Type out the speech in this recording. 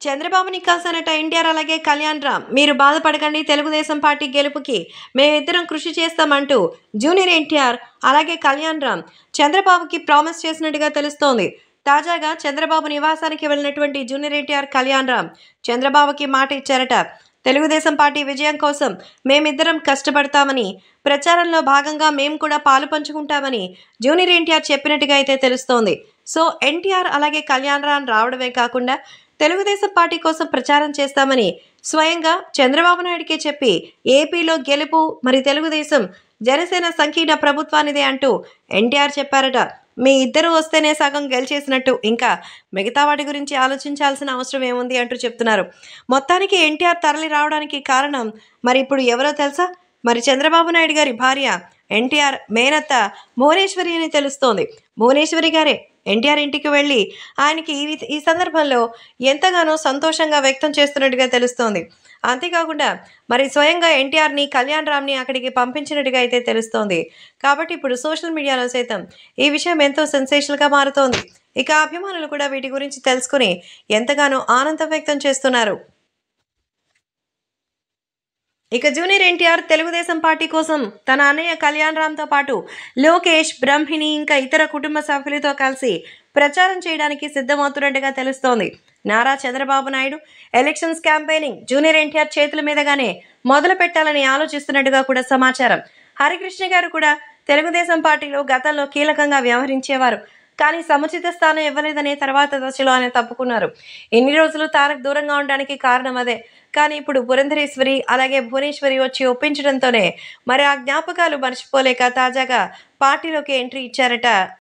చంద్రబాబుని కలిసానట ఎన్టీఆర్ అలాగే కళ్యాణ్ రామ్. మీరు బాధపడకండి, తెలుగుదేశం పార్టీ గెలుపుకి మేమిద్దరం కృషి చేస్తామంటూ జూనియర్ ఎన్టీఆర్ అలాగే కళ్యాణ్ రామ్ చంద్రబాబుకి ప్రామిస్ చేసినట్టుగా తెలుస్తోంది. తాజాగా చంద్రబాబు నివాసానికి వెళ్ళినటువంటి జూనియర్ ఎన్టీఆర్ కళ్యాణ్ రామ్ చంద్రబాబుకి మాట ఇచ్చారట. తెలుగుదేశం పార్టీ విజయం కోసం మేమిద్దరం కష్టపడతామని, ప్రచారంలో భాగంగా మేము కూడా పాలు పంచుకుంటామని జూనియర్ ఎన్టీఆర్ చెప్పినట్టుగా అయితే తెలుస్తోంది. సో ఎన్టీఆర్ అలాగే కళ్యాణ్ రామ్ రావడమే కాకుండా తెలుగుదేశం పార్టీ కోసం ప్రచారం చేస్తామని స్వయంగా చంద్రబాబు నాయుడికే చెప్పి ఏపీలో గెలుపు మరి తెలుగుదేశం జనసేన సంకీర్ణ ప్రభుత్వానిదే అంటూ ఎన్టీఆర్ చెప్పారట. మీ ఇద్దరు వస్తేనే సగం గెలిచేసినట్టు, ఇంకా మిగతా వాటి గురించి ఆలోచించాల్సిన అవసరం ఏముంది అంటూ చెప్తున్నారు. మొత్తానికి ఎన్టీఆర్ తరలి రావడానికి కారణం మరి ఇప్పుడు ఎవరో తెలుసా? మరి చంద్రబాబు నాయుడు గారి భార్య ఎన్టీఆర్ మేనత్త భువనేశ్వరి అని తెలుస్తోంది. భువనేశ్వరి గారే ఎన్టీఆర్ ఇంటికి వెళ్ళి ఆయనకి ఈ సందర్భంలో ఎంతగానో సంతోషంగా వ్యక్తం చేస్తున్నట్టుగా తెలుస్తోంది. అంతేకాకుండా మరి స్వయంగా ఎన్టీఆర్ని కళ్యాణ్ రామ్ని అక్కడికి పంపించినట్టుగా అయితే తెలుస్తోంది. కాబట్టి ఇప్పుడు సోషల్ మీడియాలో సైతం ఈ విషయం ఎంతో సెన్సేషనల్గా మారుతోంది. ఇక అభిమానులు కూడా వీటి గురించి తెలుసుకుని ఎంతగానో ఆనందం వ్యక్తం చేస్తున్నారు. ఇక జూనియర్ ఎన్టీఆర్ తెలుగుదేశం పార్టీ కోసం తన అన్నయ్య కళ్యాణ్ రామ్తో పాటు లోకేష్, బ్రహ్మిణి ఇంకా ఇతర కుటుంబ సభ్యులతో కలిసి ప్రచారం చేయడానికి సిద్ధమవుతున్నట్టుగా తెలుస్తోంది. Nara Chandrababu Naidu elections campaigning junior NTR చేతుల మీదుగానే మొదలు పెట్టాలని ఆలోచిస్తున్నట్టుగా కూడా సమాచారం. హరికృష్ణ గారు కూడా తెలుగుదేశం పార్టీలో గతంలో కీలకంగా వ్యవహరించేవారు. కానీ సముచిత స్థానం ఇవ్వలేదనే తర్వాత దశలో ఆయన తప్పుకున్నారు. ఎన్ని రోజులు తారక్ దూరంగా ఉండడానికి కారణం అదే. కానీ ఇప్పుడు పురంధరేశ్వరి అలాగే భువనేశ్వరి వచ్చి ఒప్పించడంతోనే మరి ఆ జ్ఞాపకాలు మర్చిపోలేక తాజాగా పార్టీలోకి ఎంట్రీ ఇచ్చారట